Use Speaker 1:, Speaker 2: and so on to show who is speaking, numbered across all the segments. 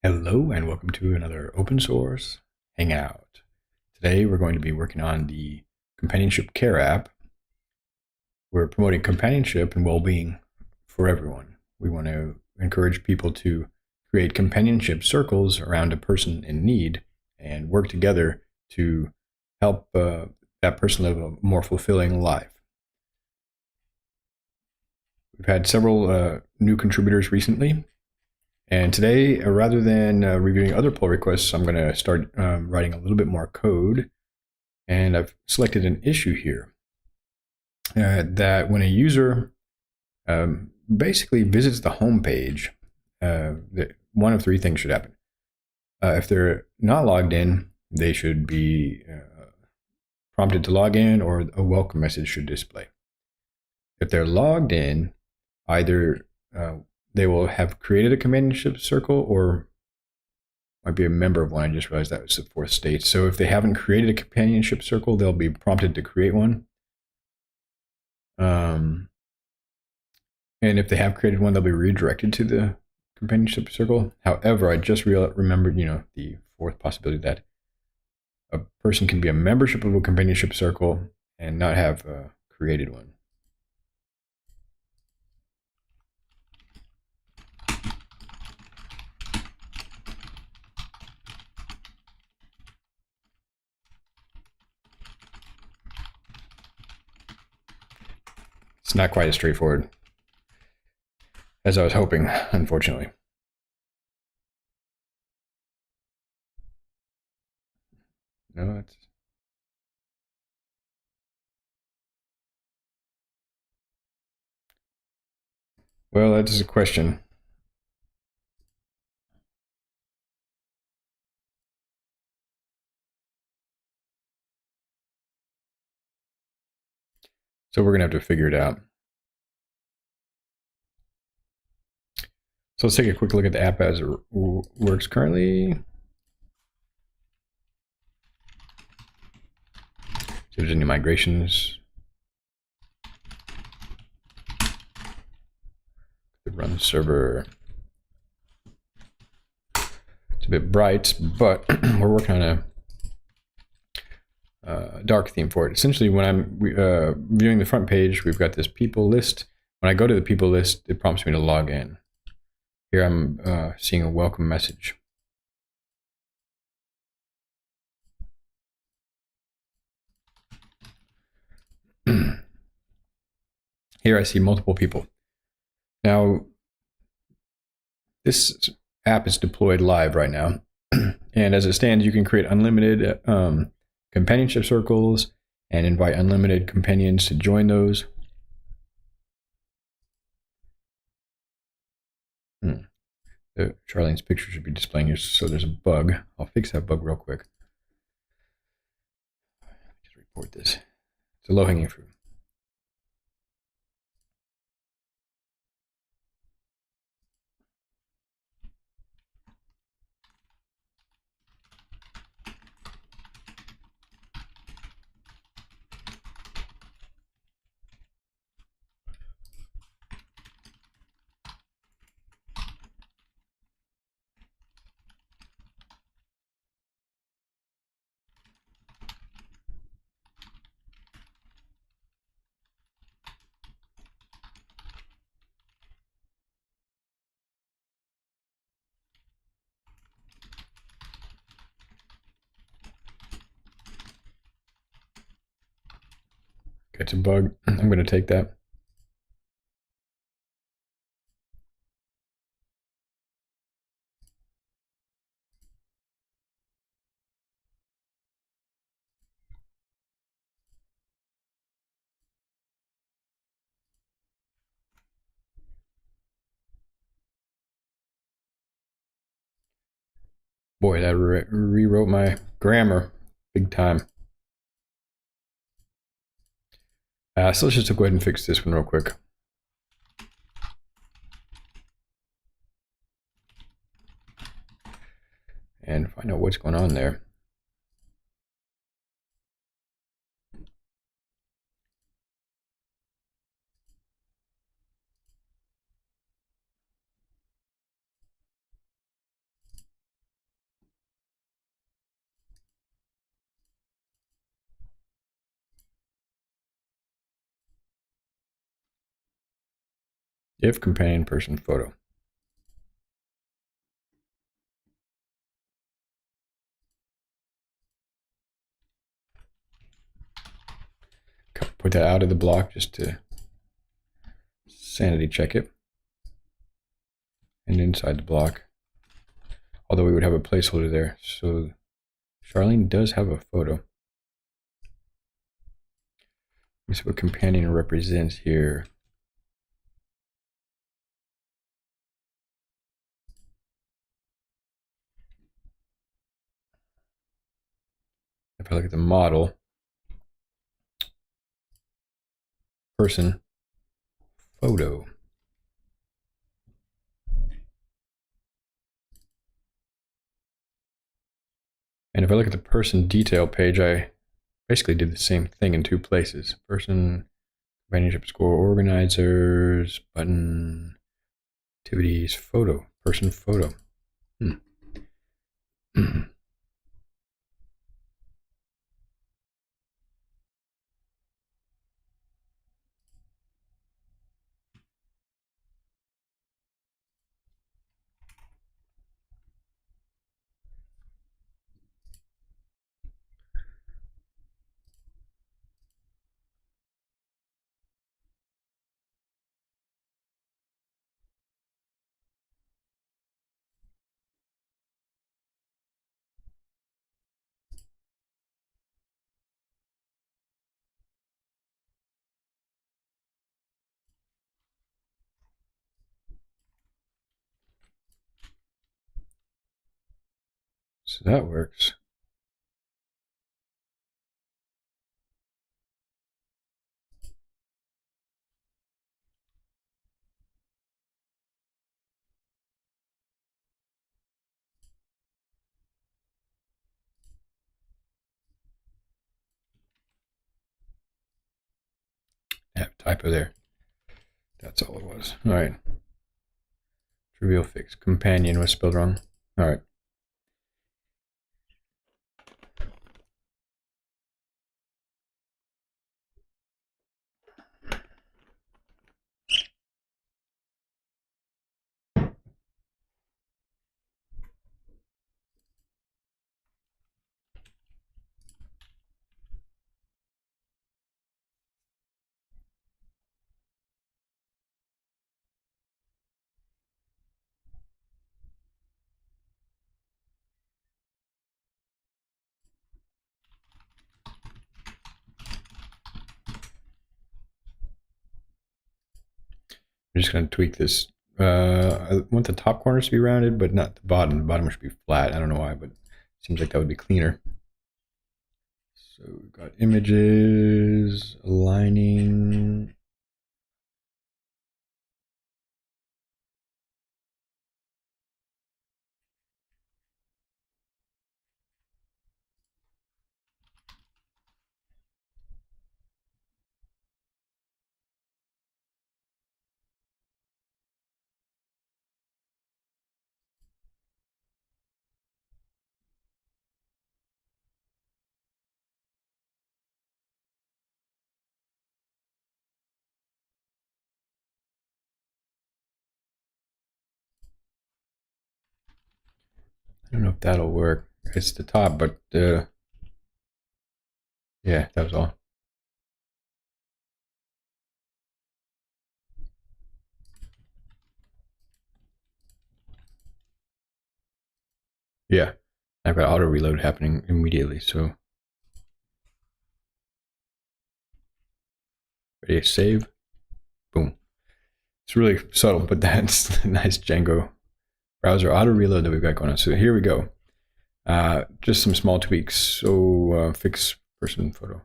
Speaker 1: Hello and welcome to another open source hangout. Today we're going to be working on the Companionship Care App. We're promoting companionship and well-being for everyone. We want to encourage people to create companionship circles around a person in need and work together to help that person live a more fulfilling life. We've had several new contributors recently. And today, rather than reviewing other pull requests, I'm going to start writing a little bit more code. And I've selected an issue here that when a user basically visits the home page, one of three things should happen. If they're not logged in, they should be prompted to log in, or a welcome message should display. If they're logged in, either they will have created a companionship circle or might be a member of one. I just realized that was the fourth state. So if they haven't created a companionship circle, they'll be prompted to create one. And if they have created one, they'll be redirected to the companionship circle. However, I just remembered, the fourth possibility that a person can be a membership of a companionship circle and not have created one. It's not quite as straightforward as I was hoping, unfortunately. No, it's... Well, that's a question. So we're going to have to figure it out. So let's take a quick look at the app as it works currently. See if there's any migrations. Run the server. It's a bit bright, but we're working on a dark theme for it. Essentially, when I'm viewing the front page, we've got this people list. When I go to the people list, it prompts me to log in. Here I'm seeing a welcome message. Here I see multiple people. Now, this app is deployed live right now. And as it stands, you can create unlimited companionship circles and invite unlimited companions to join those. Charlene's picture should be displaying here, so there's a bug. I'll fix that bug real quick. Just report this. It's a low-hanging fruit. Okay, it's a bug. I'm going to take that. Boy, that rewrote my grammar big time. So let's just go ahead and fix this one real quick. And find out what's going on there. if companion person photo. Put that out of the block just to sanity check it. And inside the block, although we would have a placeholder there. So Charlene does have a photo. Let me see what companion represents here. If I look at the model, person, photo. And if I look at the person detail page, I basically did the same thing in two places. Person, companionship score, organizers, button, activities, photo, person photo. So that works. Yeah, typo there. That's all it was. All right. Trivial fix. Companion was spelled wrong. All right. I'm just going to tweak this. I want the top corners to be rounded, but not the bottom. The bottom should be flat. I don't know why, but it seems like that would be cleaner. So we've got images, aligning. I don't know if that'll work. It's the top, but yeah, that was all. Yeah, I've got auto reload happening immediately. So ready to save. Boom. It's really subtle, but that's a nice Django browser auto reload that we've got going on. So here we go. Just some small tweaks. So fix person photo.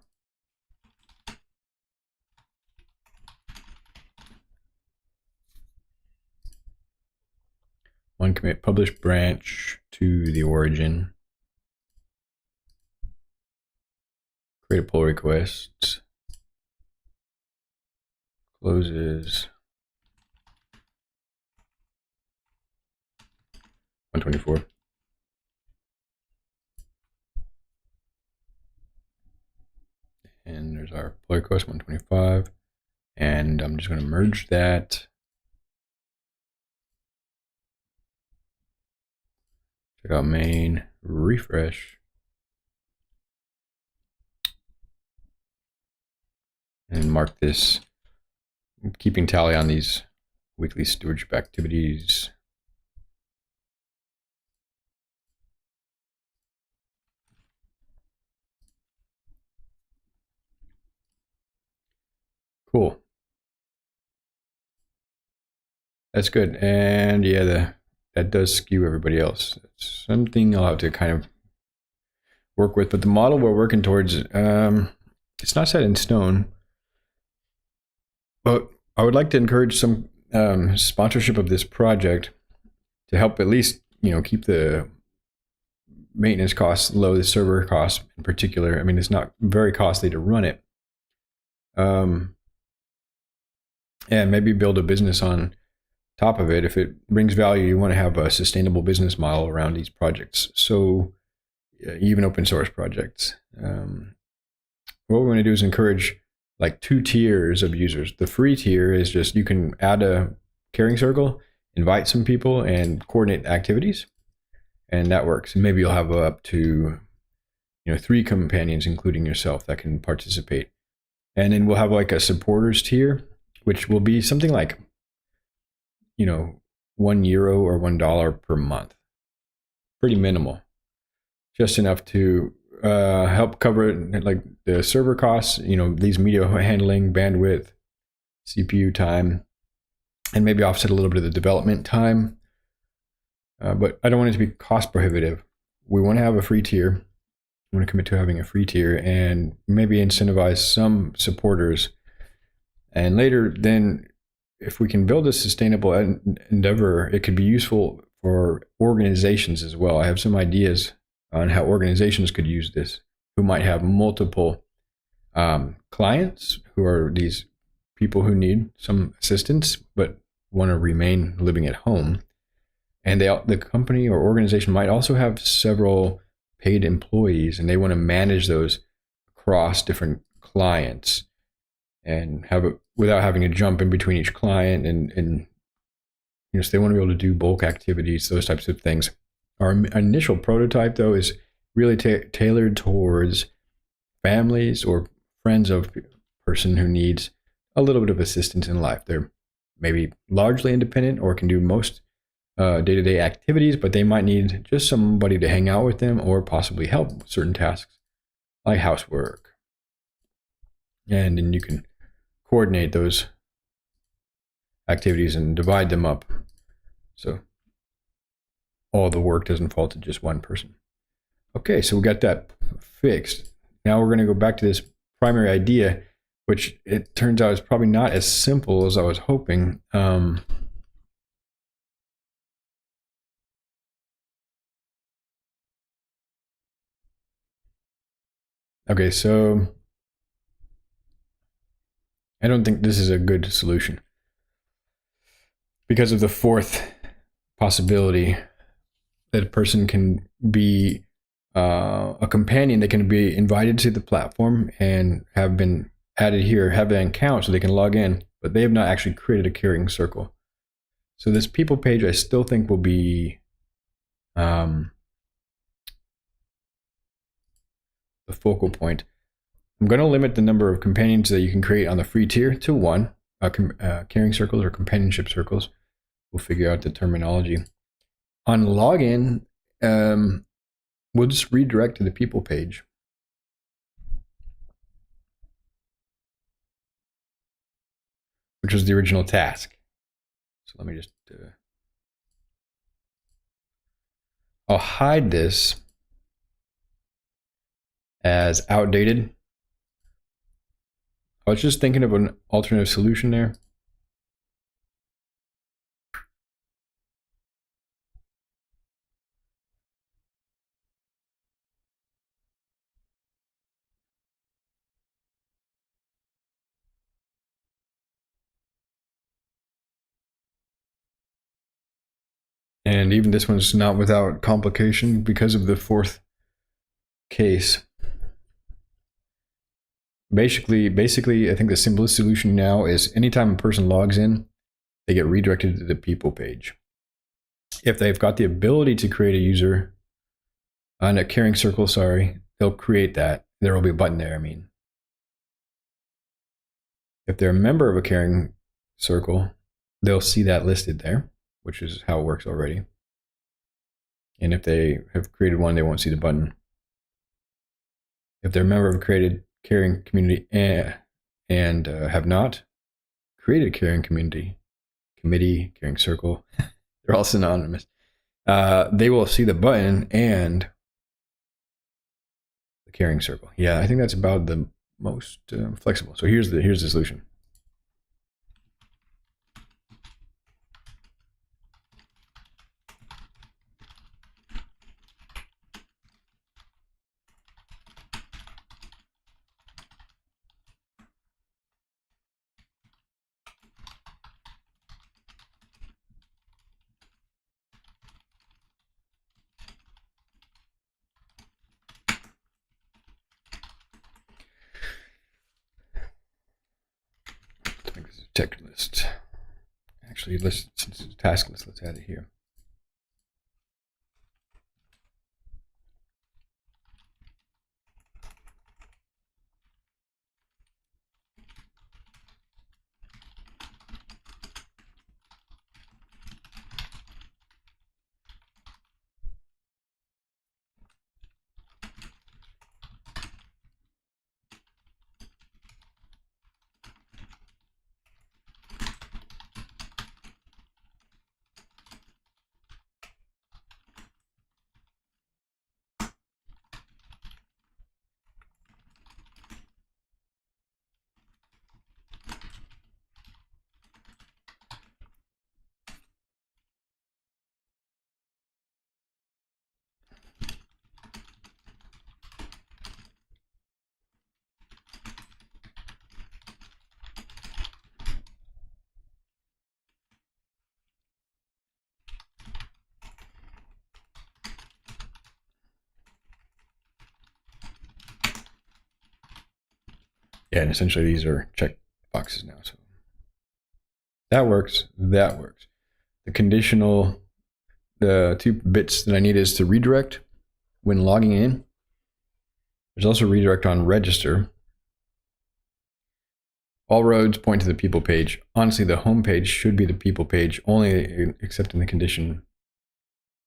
Speaker 1: One commit publish branch to the origin. Create a pull request. Closes 124. And there's our pull request 125. And I'm just going to merge that Check out main, refresh. And mark this, keeping tally on these weekly stewardship activities. Cool. That's good. And yeah, that does skew everybody else. That's something I'll have to kind of work with. But the model we're working towards, it's not set in stone. But I would like to encourage some sponsorship of this project to help at least, keep the maintenance costs low, the server costs in particular. I mean, it's not very costly to run it. And maybe build a business on top of it. If it brings value, you want to have a sustainable business model around these projects. So even open source projects. What we want to do is encourage like 2 tiers of users. The free tier is just, you can add a caring circle, invite some people, and coordinate activities. And that works. And maybe you'll have up to 3 companions, including yourself, that can participate. And then we'll have like a supporters tier, which will be something like €1 or $1 per month. Pretty minimal. Just enough to help cover like the server costs, these media handling, bandwidth, CPU time, and maybe offset a little bit of the development time. But I don't want it to be cost prohibitive. We want to have a free tier. We want to commit to having a free tier and maybe incentivize some supporters. And later, then, if we can build a sustainable endeavor, it could be useful for organizations as well. I have some ideas on how organizations could use this, who might have multiple clients, who are these people who need some assistance but want to remain living at home. And the company or organization might also have several paid employees, and they want to manage those across different clients and have it without having to jump in between each client. And so they want to be able to do bulk activities, those types of things. Our initial prototype, though, is really tailored towards families or friends of a person who needs a little bit of assistance in life. They're maybe largely independent or can do most day-to-day activities, but they might need just somebody to hang out with them or possibly help with certain tasks like housework. And then you can coordinate those activities and divide them up so all the work doesn't fall to just one person. Okay, so we got that fixed. Now we're going to go back to this primary idea, which it turns out is probably not as simple as I was hoping. Okay, so I don't think this is a good solution because of the fourth possibility that a person can be a companion. They can be invited to the platform and have been added here, have an account so they can log in, but they have not actually created a caring circle. So this people page, I still think will be the focal point. I'm going to limit the number of companions that you can create on the free tier to 1. Caring circles or companionship circles. We'll figure out the terminology. On login, we'll just redirect to the people page. Which was the original task. So let me just... I'll hide this as outdated. I was just thinking of an alternative solution there. And even this one's not without complication because of the fourth case. Basically, I think the simplest solution now is anytime a person logs in, they get redirected to the people page. If they've got the ability to create a user on a caring circle, they'll create that. There will be a button there, I mean. If they're a member of a caring circle, they'll see that listed there, which is how it works already. And if they have created one, they won't see the button. If they're a member of a created caring community and have not created a caring community, caring circle, they're all synonymous. They will see the button and the caring circle. Yeah, I think that's about the most flexible. So here's the solution. I think this is a check list. Actually, since it's a task list, let's add it here. Yeah, and essentially these are check boxes now. So that works. That works. The conditional, the 2 bits that I need is to redirect when logging in. There's also redirect on register. All roads point to the people page. Honestly, the home page should be the people page, only except in the condition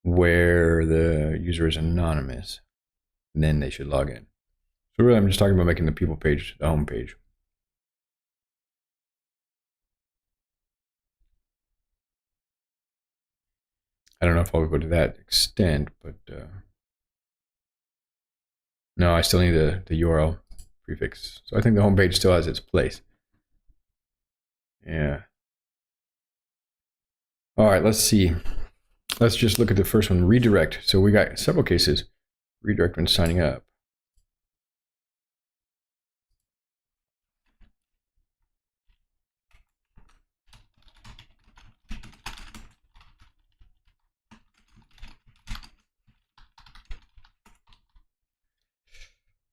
Speaker 1: where the user is anonymous. And then they should log in. So really, I'm just talking about making the people page the home page. I don't know if I'll go to that extent, but no, I still need the URL prefix. So I think the home page still has its place. Yeah. All right, let's see. Let's just look at the first one, redirect. So we got several cases. Redirect when signing up.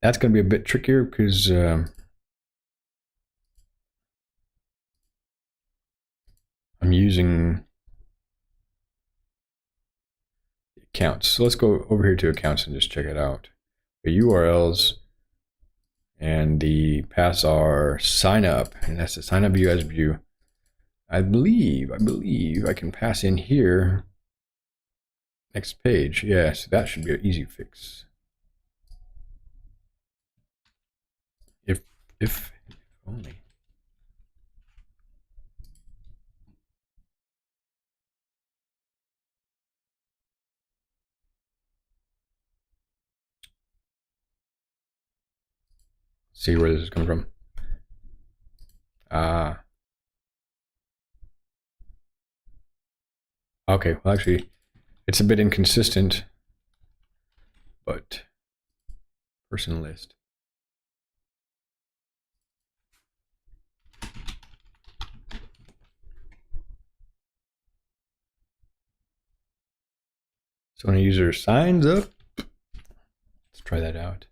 Speaker 1: That's going to be a bit trickier because I'm using accounts. So let's go over here to accounts and just check it out. The URLs and the paths are sign up, and that's the sign up view as view. I believe I can pass in here. Next page. Yeah, so that should be an easy fix. If only. See where this is coming from. Okay, well actually it's a bit inconsistent, but person list. So when a user signs up, let's try that out.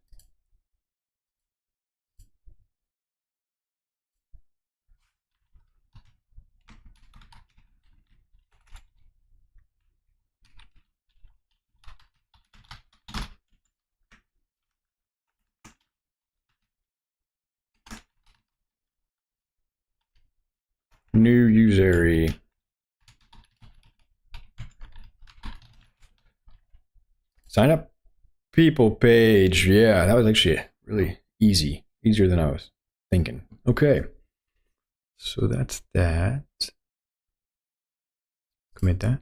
Speaker 1: New user. Sign up people page. Yeah, that was actually really easy. Easier than I was thinking. Okay. So that's that. Commit that.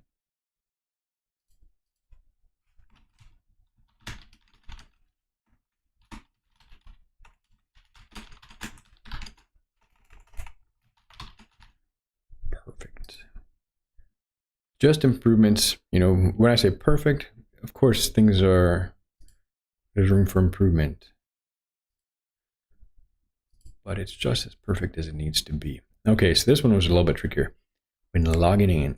Speaker 1: Perfect. Just improvements. You know, when I say perfect, of course, there's room for improvement. But it's just as perfect as it needs to be. Okay, so this one was a little bit trickier. When logging in,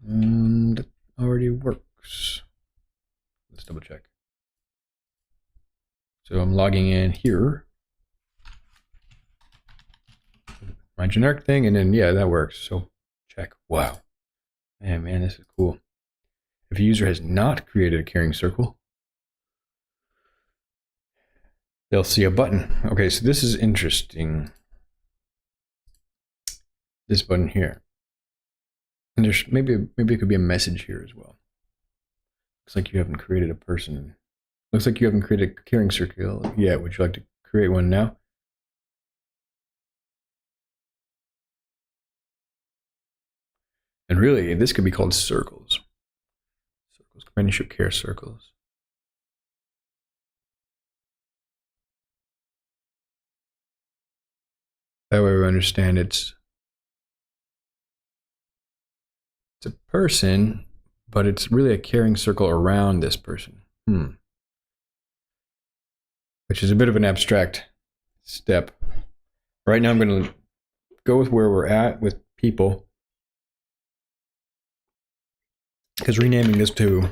Speaker 1: that already works. Let's double check. So I'm logging in here. My generic thing, and then yeah, that works. So check. Wow. Man, this is cool. If a user has not created a caring circle, they'll see a button. Okay, so this is interesting. This button here. And there's maybe it could be a message here as well. Looks like you haven't created a person. Looks like you haven't created a caring circle yet. Would you like to create one now? And really, this could be called circles. Circles, companionship care circles. That way we understand it's a person, but it's really a caring circle around this person. Which is a bit of an abstract step. Right now I'm going to go with where we're at with people, because renaming this to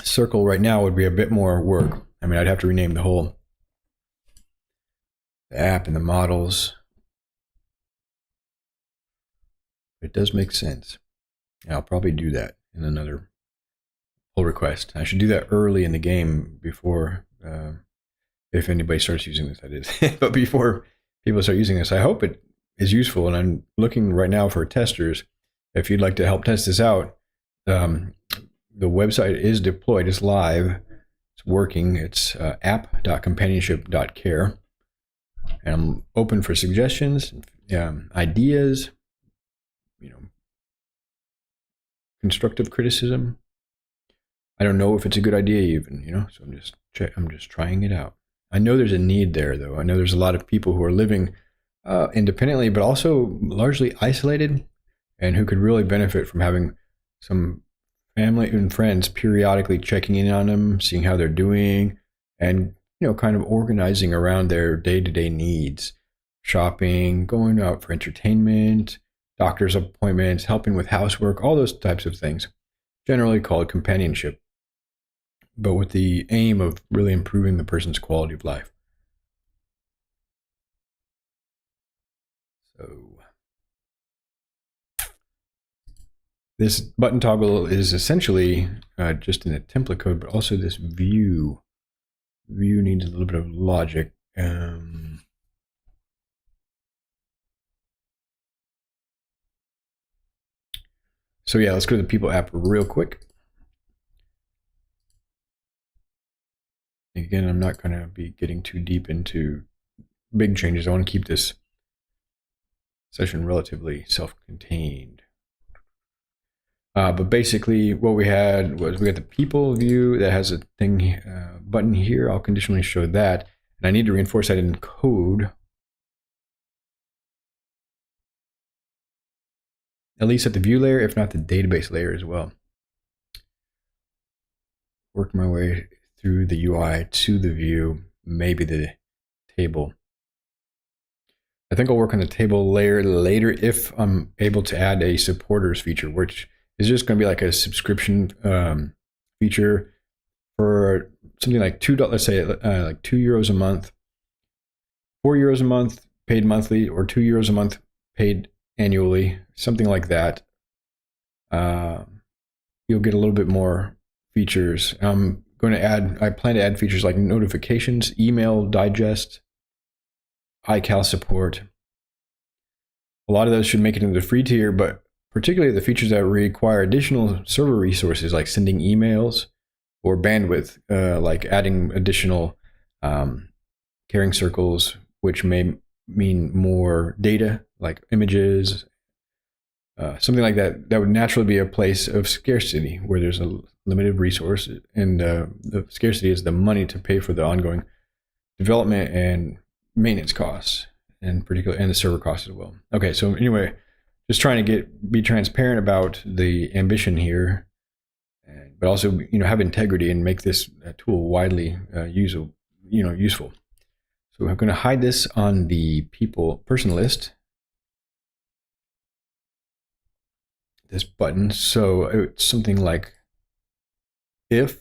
Speaker 1: circle right now would be a bit more work. I mean, I'd have to rename the whole app and the models. It does make sense. And I'll probably do that in another pull request. I should do that early in the game before, if anybody starts using this, that is. But before people start using this, I hope it is useful. And I'm looking right now for testers. If you'd like to help test this out, the website is deployed. It's live. It's working. It's app.companionship.care. And I'm open for suggestions, ideas, constructive criticism. I don't know if it's a good idea even, so I'm just trying it out. I know there's a need there, though. I know there's a lot of people who are living independently, but also largely isolated, and who could really benefit from having some family and friends periodically checking in on them, seeing how they're doing, and kind of organizing around their day-to-day needs. Shopping, going out for entertainment, doctor's appointments, helping with housework, all those types of things, generally called companionship, but with the aim of really improving the person's quality of life. So this button toggle is essentially just in a template code, but also this view. View needs a little bit of logic. So yeah, let's go to the people app real quick. Again, I'm not going to be getting too deep into big changes. I want to keep this session relatively self-contained. But basically what we had was we got the people view that has a thing button here. I'll conditionally show that. And I need to reinforce that in code. At least at the view layer, if not the database layer as well. Work my way through the UI to the view, maybe the table. I think I'll work on the table layer later if I'm able to add a supporters feature, which is just going to be like a subscription feature for something like $2, let's say like €2 a month, €4 a month paid monthly, or €2 a month paid annually, something like that. You'll get a little bit more features. I plan to add features like notifications, email digest, iCal support, a lot of those should make it into the free tier, but particularly the features that require additional server resources like sending emails or bandwidth, like adding additional caring circles, which may mean more data like images, something like that. That would naturally be a place of scarcity where there's a limited resource, and the scarcity is the money to pay for the ongoing development and maintenance costs, and the server costs as well. Okay, so anyway, just trying to be transparent about the ambition here, but also have integrity and make this tool widely useful. So I'm going to hide this on the person list. This button, so it's something like if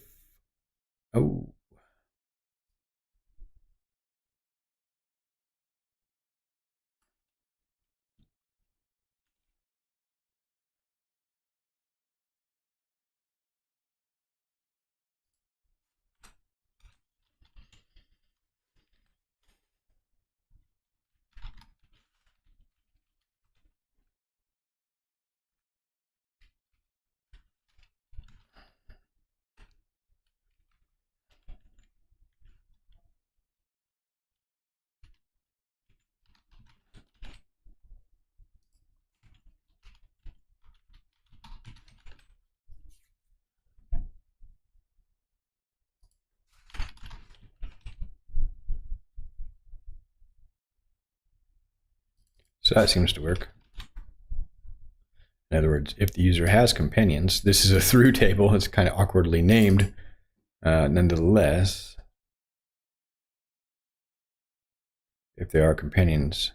Speaker 1: so that seems to work. In other words, if the user has companions, this is a through table. It's kind of awkwardly named. Nonetheless, if there are companions,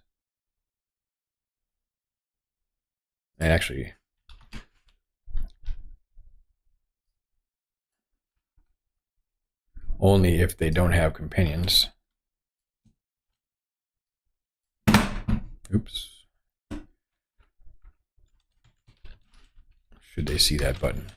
Speaker 1: and actually, only if they don't have companions. Oops. Should they see that button?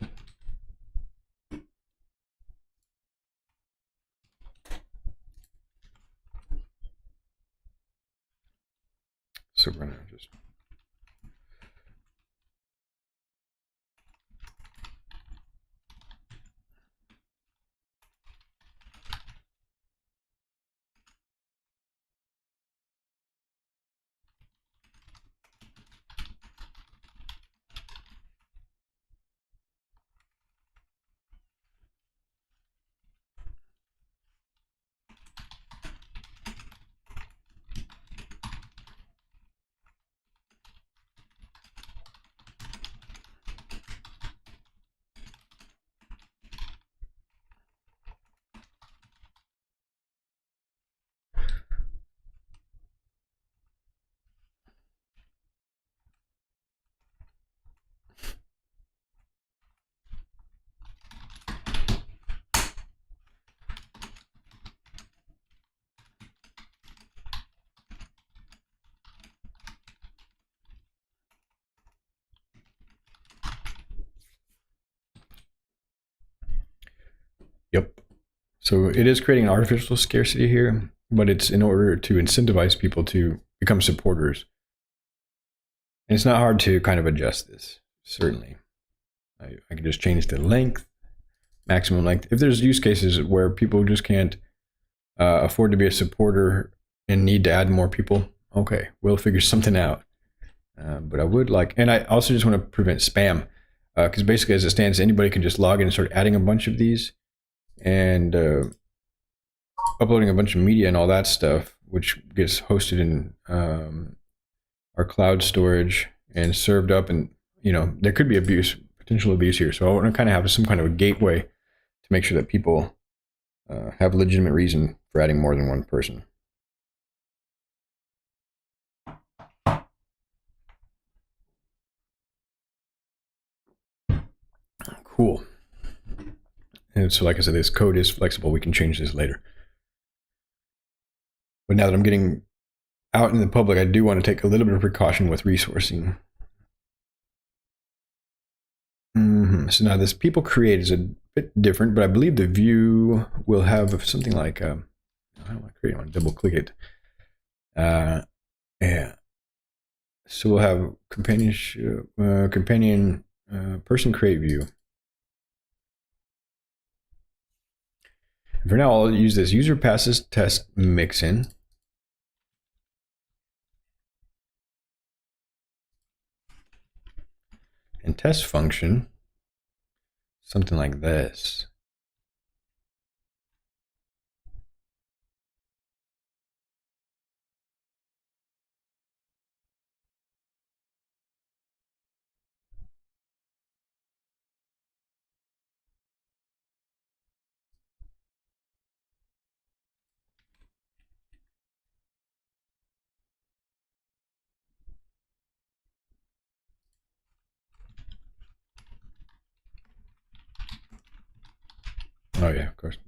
Speaker 1: So we're going to just Yep. So it is creating an artificial scarcity here, but it's in order to incentivize people to become supporters. And it's not hard to kind of adjust this, certainly. I can just change the length, maximum length. If there's use cases where people just can't afford to be a supporter and need to add more people, okay, we'll figure something out. But I would like, and I also just want to prevent spam, because basically as it stands, anybody can just log in and start adding a bunch of these and uploading a bunch of media and all that stuff, which gets hosted in our cloud storage and served up, and there could be potential abuse here. So I want to kind of have some kind of a gateway to make sure that people have legitimate reason for adding more than one person. Cool. And so like I said, this code is flexible. We can change this later. But now that I'm getting out in the public, I do want to take a little bit of precaution with resourcing. So now this people create is a bit different, but I believe the view will have something like, I don't want to create, I want to double click it. Yeah. So we'll have companionship, companion person create view. And for now, I'll use this user passes test mixin. And test function, something like this. Oh yeah, of course.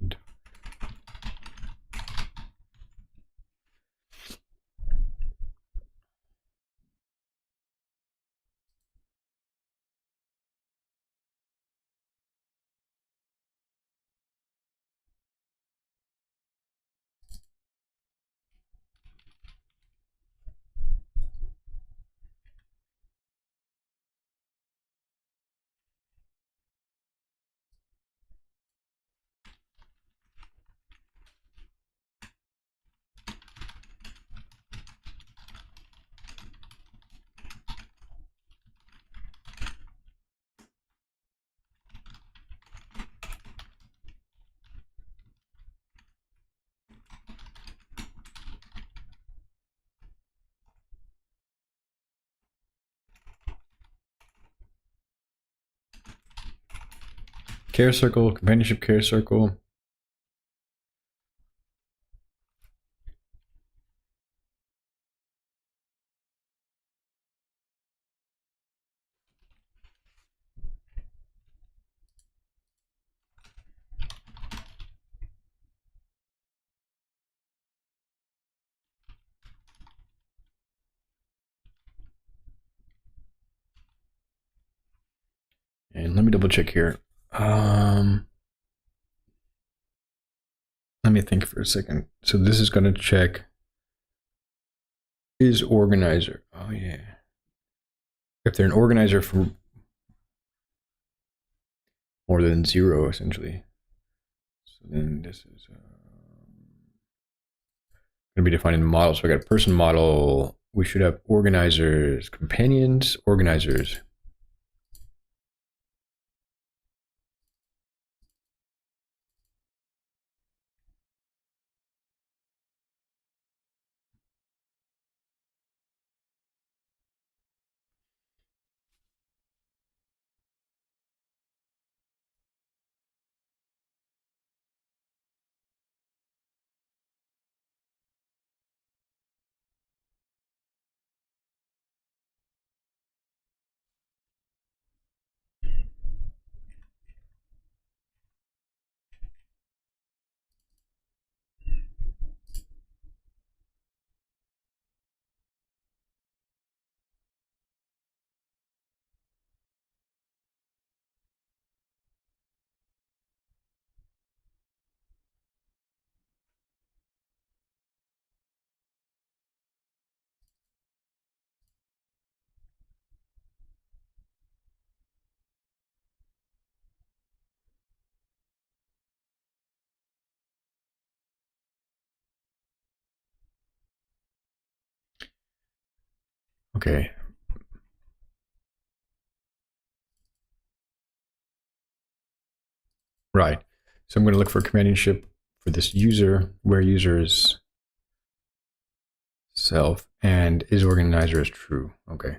Speaker 1: Care circle, companionship care circle. And let me double check here. Let me think for a second. So this is going to check is organizer. Oh yeah. If they're an organizer for more than 0, essentially. So then this is going to be defined in the model. So I got a person model. We should have organizers, companions, organizers. Okay. Right. So I'm going to look for companionship for this user, where user is self and is organizer is true. Okay.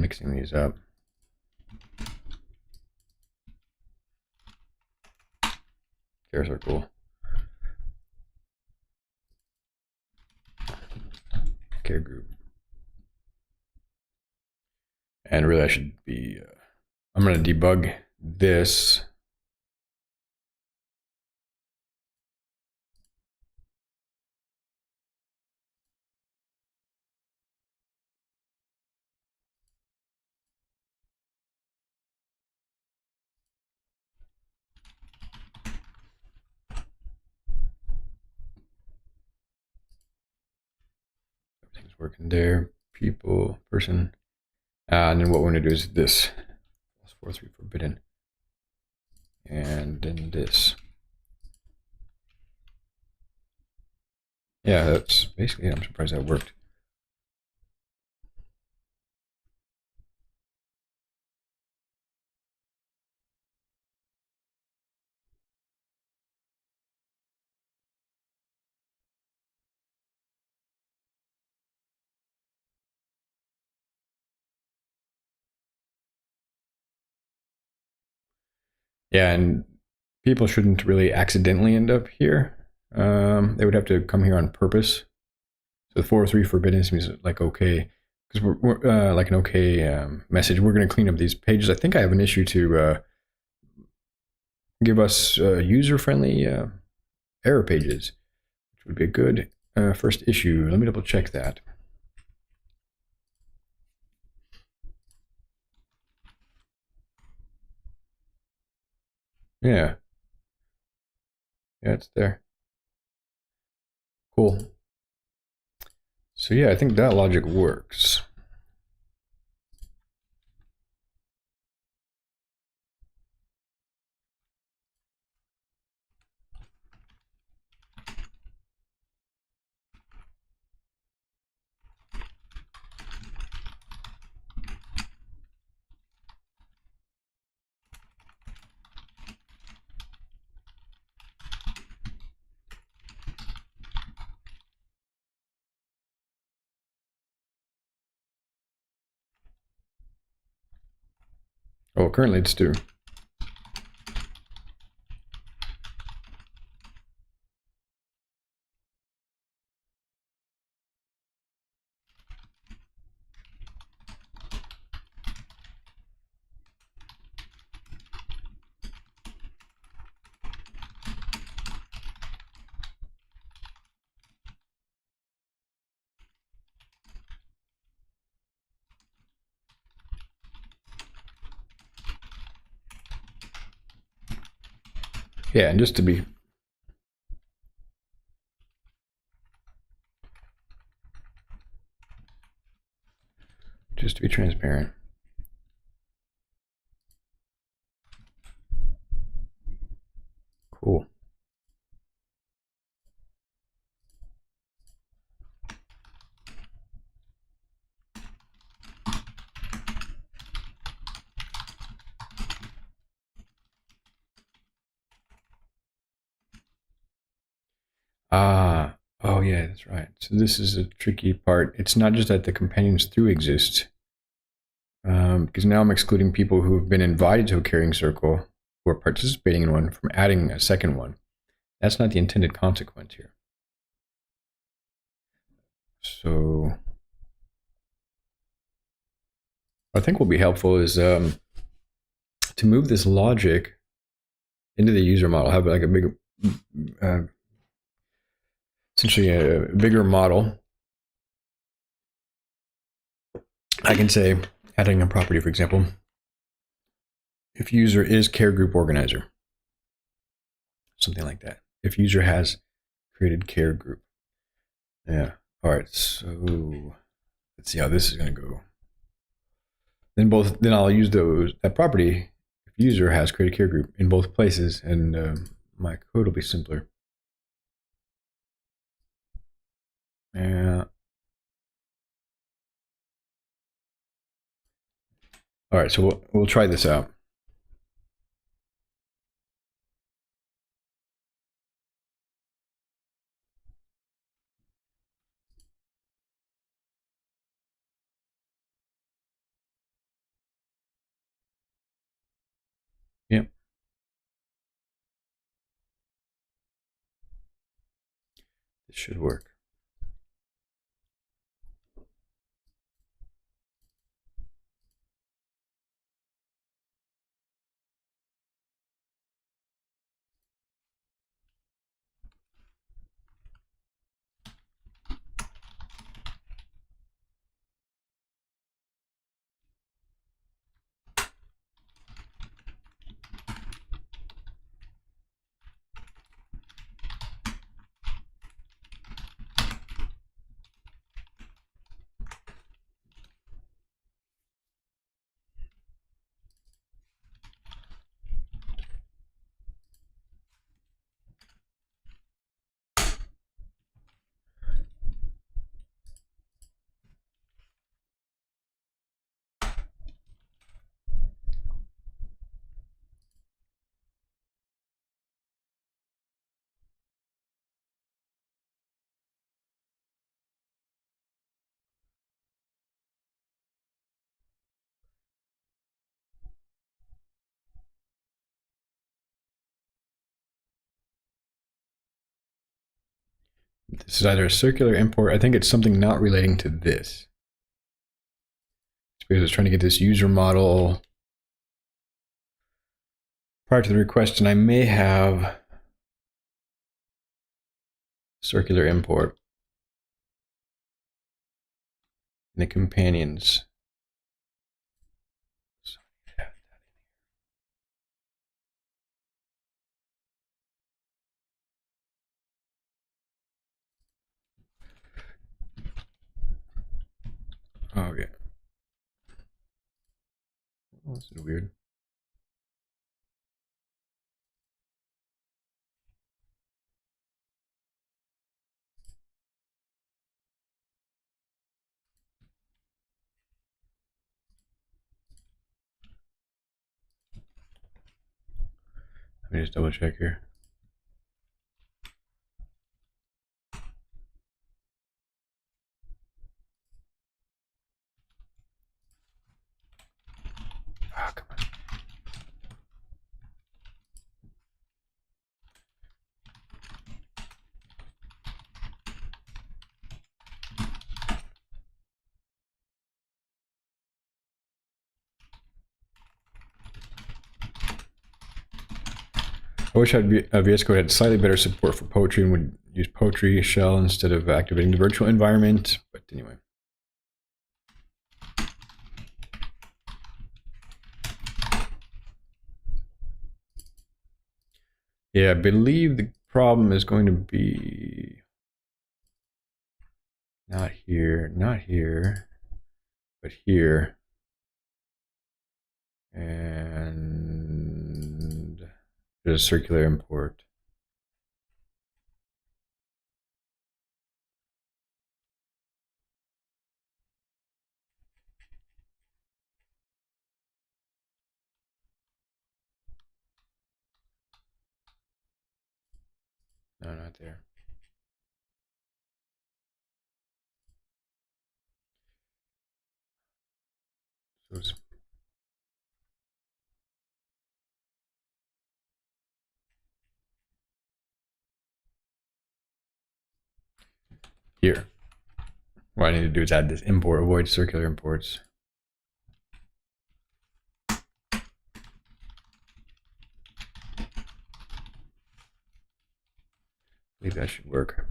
Speaker 1: mixing these up. Care circle. Care group. And really I should be, I'm going to debug this. Everything's working there. People, person. And then what we're going to do is this. 4-3 forbidden. And then this. Yeah, that's basically it. I'm surprised that worked. Yeah, and people shouldn't really accidentally end up here. They would have to come here on purpose. So the 403 forbidden means like okay, because we're like an okay message. We're going to clean up these pages. I think I have an issue to give us user-friendly error pages, which would be a good first issue. Let me double check that. Yeah. Yeah, it's there. Cool. So yeah, I think that logic works. Oh, currently it's due. Yeah, and just to be transparent. Cool. Oh yeah, that's right. So this is a tricky part. It's not just that the companions through exist, because now I'm excluding people who have been invited to a carrying circle, who are participating in one, from adding a second one. That's not the intended consequence here. So what I think will be helpful is to move this logic into the user model, have like a big, essentially a bigger model. I can say, adding a property, for example, if user is care group organizer, something like that. If user has created care group. Yeah. All right. So let's see how this is going to go. Then I'll use that property if user has created care group in both places, and my code will be simpler. Yeah. All right. So we'll try this out. should work. This is either a circular import. I think it's something not relating to this. It's because it's trying to get this user model prior to the request, and I may have circular import in the companions. Oh yeah. Oh, this is weird. Let me just double check here. Oh, come on. I wish VS Code had slightly better support for poetry and would use poetry shell instead of activating the virtual environment. But anyway. Yeah, I believe the problem is going to be not here, but here. And there's a circular import. No, not there. So it's here. What I need to do is add this import, avoid circular imports. I believe that should work.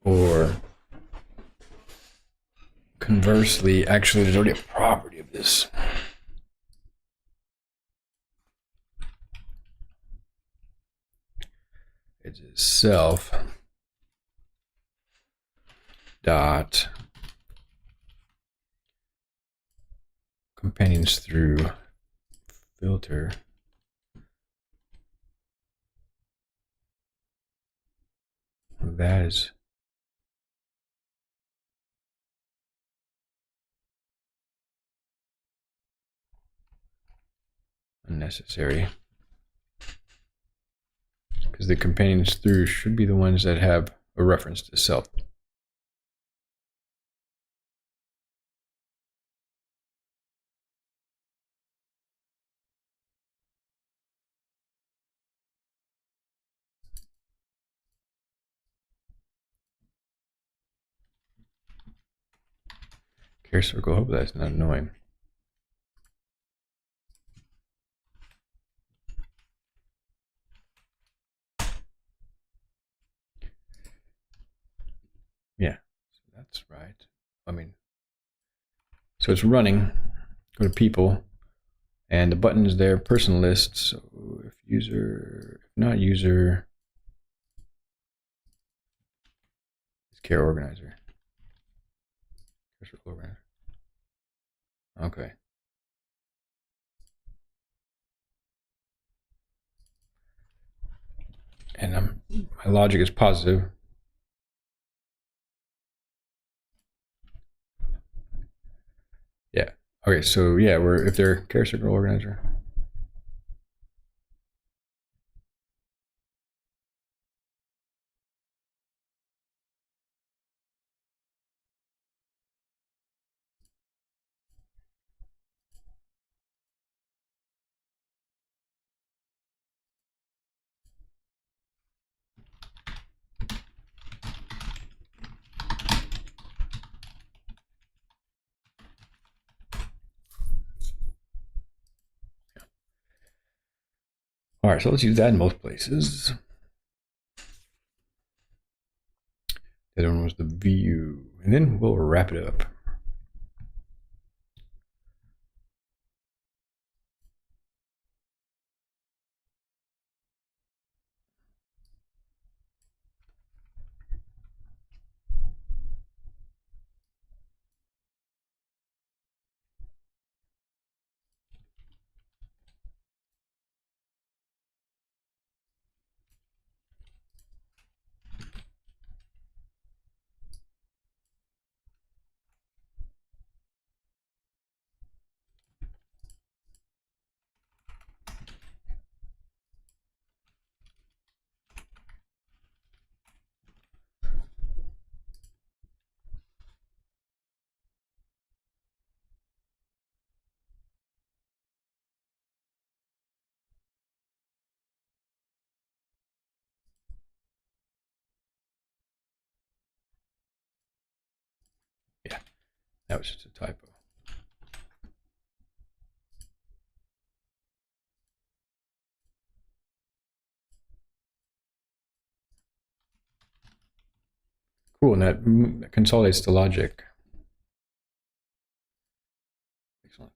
Speaker 1: Or conversely, actually, there's already a property of this. It's self dot companions through filter. That is unnecessary, because the companions through should be the ones that have a reference to self. Care circle. Hope that's not annoying. Yeah, so that's right. I mean, so it's running. Go to people, and the button is there. Person list. So if user, if not user, it's care organizer. Care circle organizer. Okay. And my logic is positive. Yeah. Okay, so yeah, if they're care circle organizer. All right, so let's use that in most places. The other one was the view, and then we'll wrap it up. Yeah, that was just a typo. Cool, and that consolidates the logic. Excellent.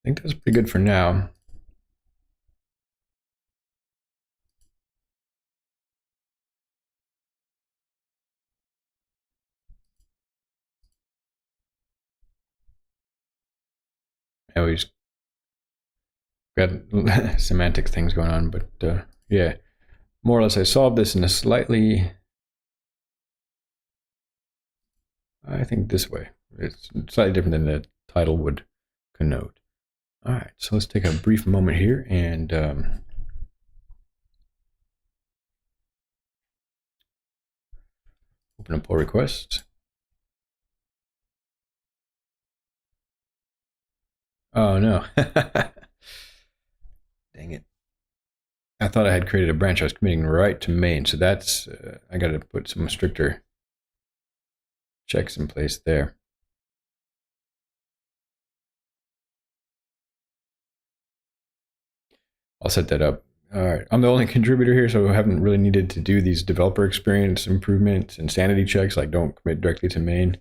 Speaker 1: I think that's pretty good for now. I always got semantic things going on, but yeah, more or less I solved this in a slightly, I think this way. It's slightly different than the title would connote. All right, so let's take a brief moment here and open a pull request. Oh no. Dang it. I thought I had created a branch I was committing right to main, so that's, I got to put some stricter checks in place there. I'll set that up. All right, I'm the only contributor here, so I haven't really needed to do these developer experience improvements and sanity checks, like don't commit directly to main.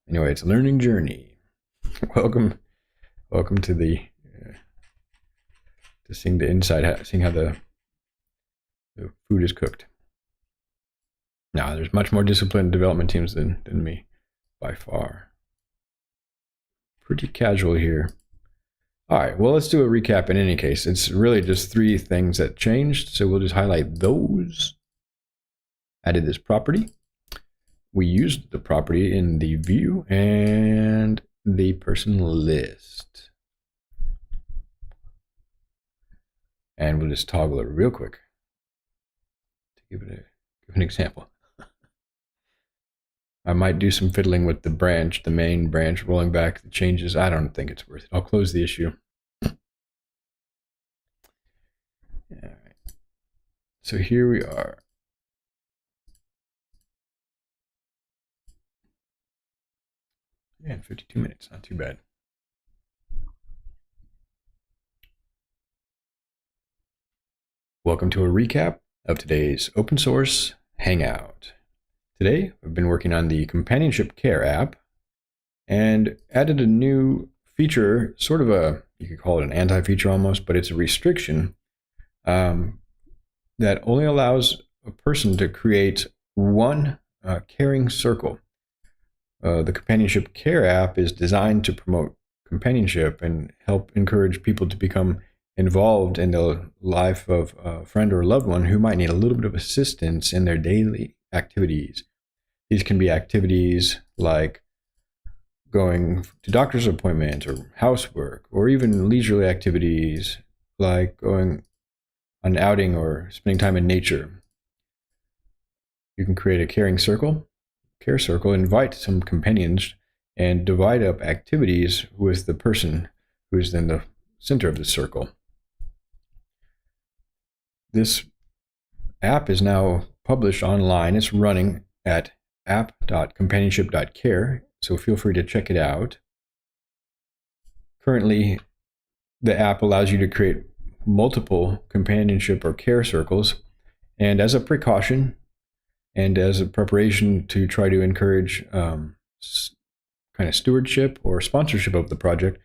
Speaker 1: Anyway, it's a learning journey. welcome to the to seeing the inside, seeing how the food is cooked. Now, there's much more disciplined development teams than me, by far. Pretty casual here. All right, well, let's do a recap in any case. It's really just 3 things that changed, so we'll just highlight those. added this property. We used the property in the view and the person list. And we'll just toggle it real quick to give an example. I might do some fiddling with the main branch, rolling back the changes. I don't think it's worth it. I'll close the issue. All right. So here we are. And 52 minutes, not too bad. Welcome to a recap of today's open source Hangout. Today, I've been working on the Companionship Care App and added a new feature, sort of you could call it an anti-feature almost, but it's a restriction that only allows a person to create one caring circle. The Companionship Care App is designed to promote companionship and help encourage people to become involved in the life of a friend or a loved one who might need a little bit of assistance in their daily activities. These can be activities like going to doctor's appointments or housework, or even leisurely activities like going on an outing or spending time in nature. You can create a care circle, invite some companions, and divide up activities with the person who is in the center of the circle. This app is now published online. It's running at app.companionship.care, so feel free to check it out. Currently, the app allows you to create multiple companionship or care circles, and as a precaution and as a preparation to try to encourage kind of stewardship or sponsorship of the project,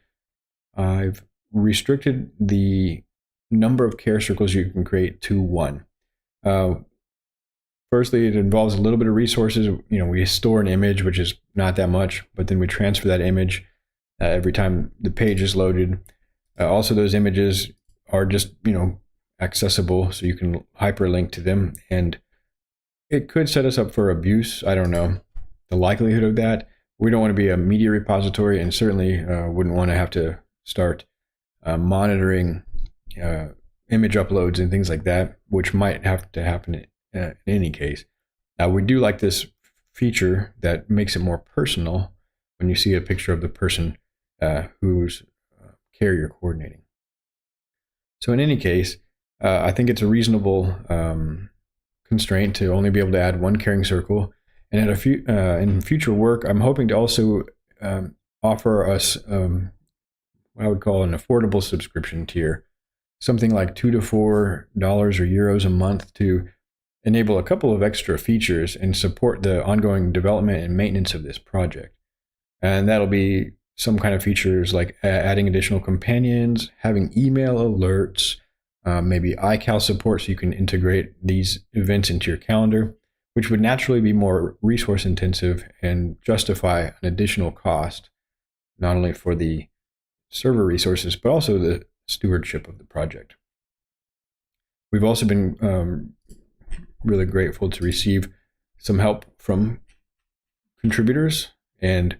Speaker 1: I've restricted the number of care circles you can create to one. Firstly, it involves a little bit of resources. We store an image, which is not that much, but then we transfer that image every time the page is loaded. Also, those images are just, accessible, so you can hyperlink to them, and it could set us up for abuse. I don't know the likelihood of that. We don't want to be a media repository, and certainly wouldn't want to have to start monitoring image uploads and things like that, which might have to happen in any case. We do like this feature that makes it more personal when you see a picture of the person whose care you're coordinating. So in any case, I think it's a reasonable constraint to only be able to add one caring circle. And in future work, I'm hoping to also offer us what I would call an affordable subscription tier, something like $2 to $4 or euros a month, to enable a couple of extra features and support the ongoing development and maintenance of this project. And that'll be some kind of features like adding additional companions, having email alerts, maybe iCal support so you can integrate these events into your calendar, which would naturally be more resource intensive and justify an additional cost, not only for the server resources, but also the stewardship of the project. We've also been really grateful to receive some help from contributors, and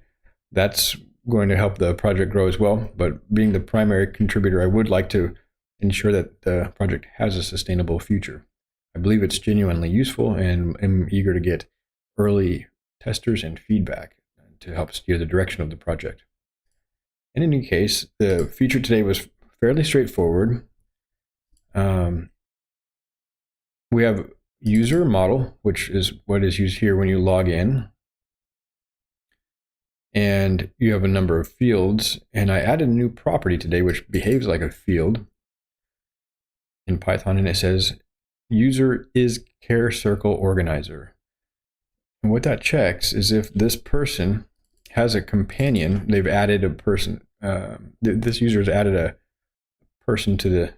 Speaker 1: that's going to help the project grow as well. But being the primary contributor, I would like to ensure that the project has a sustainable future. I believe it's genuinely useful, and am eager to get early testers and feedback to help steer the direction of the project. In any case, the feature today was fairly straightforward. We have user model, which is what is used here when you log in. And you have a number of fields. And I added a new property today, which behaves like a field in Python. And it says, user is care circle organizer. And what that checks is if this person has a companion, they've added a person. This user has added a person to the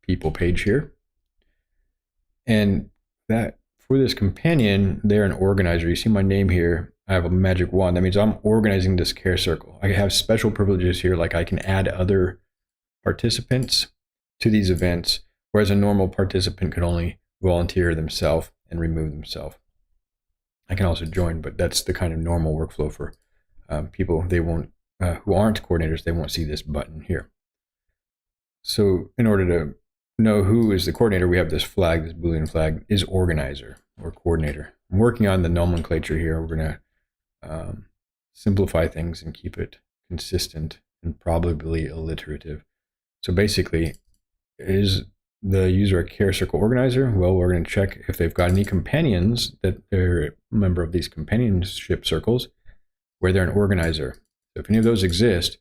Speaker 1: people page here. And that for this companion, they're an organizer. You see my name here. I have a magic wand. That means I'm organizing this care circle. I have special privileges here, like I can add other participants to these events, whereas a normal participant could only volunteer themselves. and remove themselves. I can also join, but that's the kind of normal workflow for people. They won't who aren't coordinators. They won't see this button here. So in order to know who is the coordinator, we have this flag, this Boolean flag, is organizer or coordinator. I'm working on the nomenclature here. We're going to simplify things and keep it consistent and probably alliterative. So basically, is the user a care circle organizer? Well, we're going to check if they've got any companions that they're a member of these companionship circles where they're an organizer. So if any of those exist,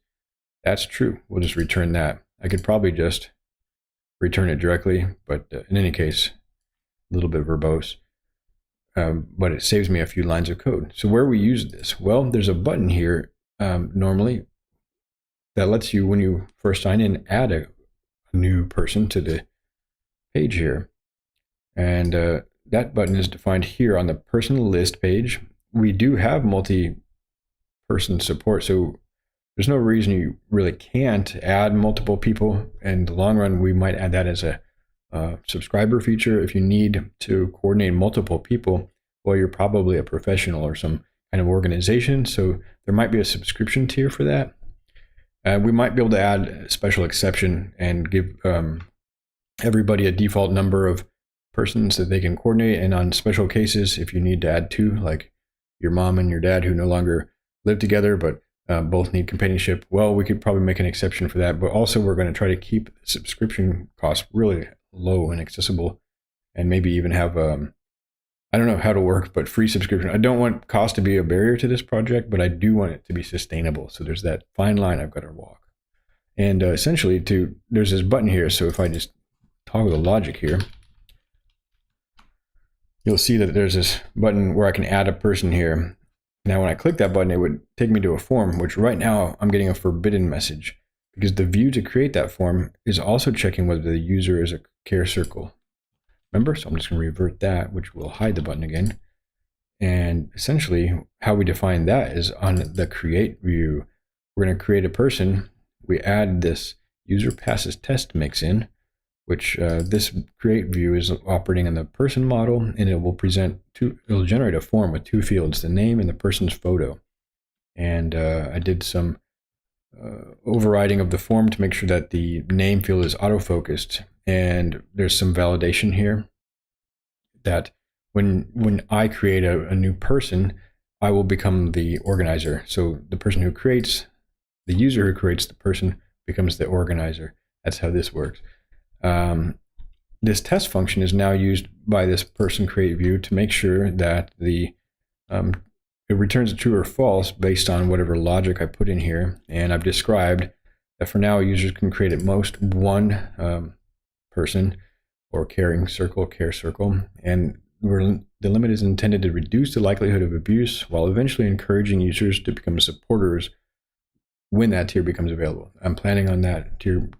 Speaker 1: that's true. We'll just return that. I could probably just return it directly, but in any case, a little bit verbose. But it saves me a few lines of code. So where we use this? Well, there's a button here normally that lets you, when you first sign in, add a new person to the page here. And that button is defined here on the person list page. We do have multi-person support, so there's no reason you really can't add multiple people. In the long run, we might add that as a subscriber feature. If you need to coordinate multiple people, well, you're probably a professional or some kind of organization, so there might be a subscription tier for that. We might be able to add a special exception and give everybody a default number of persons that they can coordinate. And on special cases, if you need to add two, like your mom and your dad who no longer live together but both need companionship, well, we could probably make an exception for that. But also, we're going to try to keep subscription costs really low and accessible, and maybe even have I don't know how to work, but free subscription. I don't want cost to be a barrier to this project, but I do want it to be sustainable. So there's that fine line I've got to walk. And essentially, there's this button here. So if I just toggle the logic here, you'll see that there's this button where I can add a person here. Now, when I click that button, it would take me to a form, which right now I'm getting a forbidden message because the view to create that form is also checking whether the user is a care circle. Remember? So I'm just going to revert that, which will hide the button again. And essentially, how we define that is on the create view. We're going to create a person. We add this user passes test mix in, which this create view is operating on the person model, and it will it'll generate a form with two fields, the name and the person's photo. And I did some overriding of the form to make sure that the name field is auto-focused. And there's some validation here that when I create a new person, I will become the organizer. So the person who creates, the user who creates the person becomes the organizer. That's how this works. This test function is now used by this person create view to make sure that it returns a true or false based on whatever logic I put in here. And I've described that for now, users can create at most one person or care circle, and the limit is intended to reduce the likelihood of abuse while eventually encouraging users to become supporters when that tier becomes available. I'm planning on that tier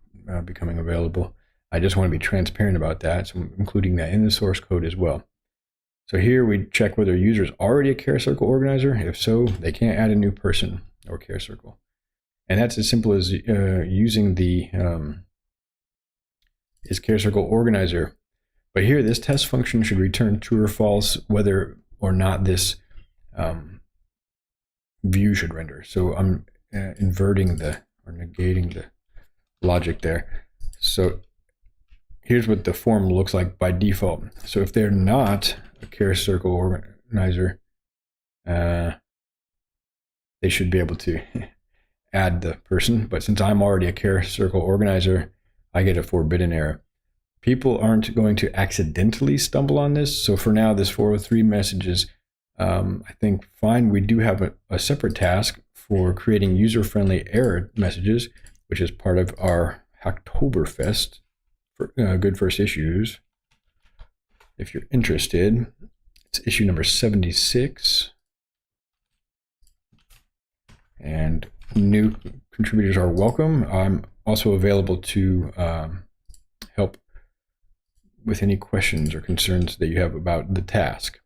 Speaker 1: becoming available. I just want to be transparent about that, so I'm including that in the source code as well. So here we check whether a user is already a care circle organizer. If so, they can't add a new person or care circle. And that's as simple as using the is care circle organizer. But here, this test function should return true or false whether or not this view should render. So I'm inverting or negating the logic there. So here's what the form looks like by default. So if they're not a care circle organizer, they should be able to add the person. But since I'm already a care circle organizer, I get a forbidden error. People aren't going to accidentally stumble on this. So for now, this 403 message is, I think, fine. We do have a separate task for creating user-friendly error messages, which is part of our Hacktoberfest for Good First Issues. If you're interested, it's issue number 76. And new contributors are welcome. I'm also available to help with any questions or concerns that you have about the task.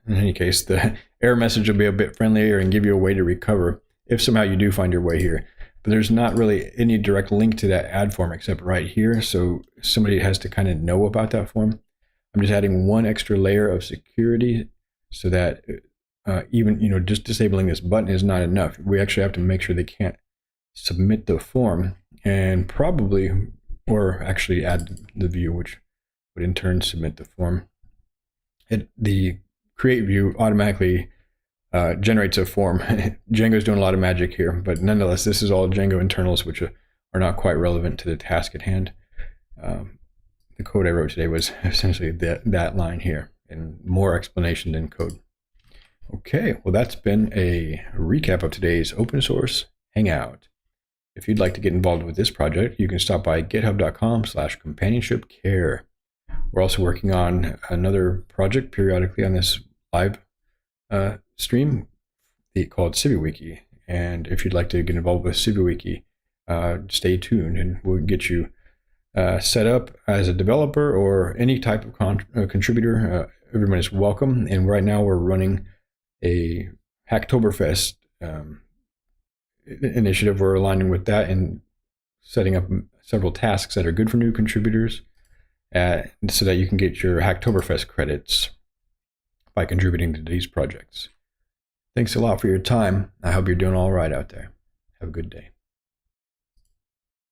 Speaker 1: In any case, the error message will be a bit friendlier and give you a way to recover if somehow you do find your way here. But there's not really any direct link to that add form except right here. So somebody has to kind of know about that form. I'm just adding one extra layer of security so that even just disabling this button is not enough. We actually have to make sure they can't submit the form, and probably, or actually add the view, which would in turn submit the form. The create view automatically generates a form. Django's doing a lot of magic here, but nonetheless, this is all Django internals, which are not quite relevant to the task at hand. The code I wrote today was essentially that line here, and more explanation than code. Okay, well, that's been a recap of today's open source hangout. If you'd like to get involved with this project, you can stop by github.com/companionshipcare. We're also working on another project periodically on this live stream called CiviWiki. And if you'd like to get involved with CiviWiki, stay tuned and we'll get you set up as a developer or any type of contributor. Everyone is welcome. And right now we're running a Hacktoberfest initiative. We're aligning with that and setting up several tasks that are good for new contributors so that you can get your Hacktoberfest credits by contributing to these projects. Thanks a lot for your time. I hope you're doing all right out there. Have a good day.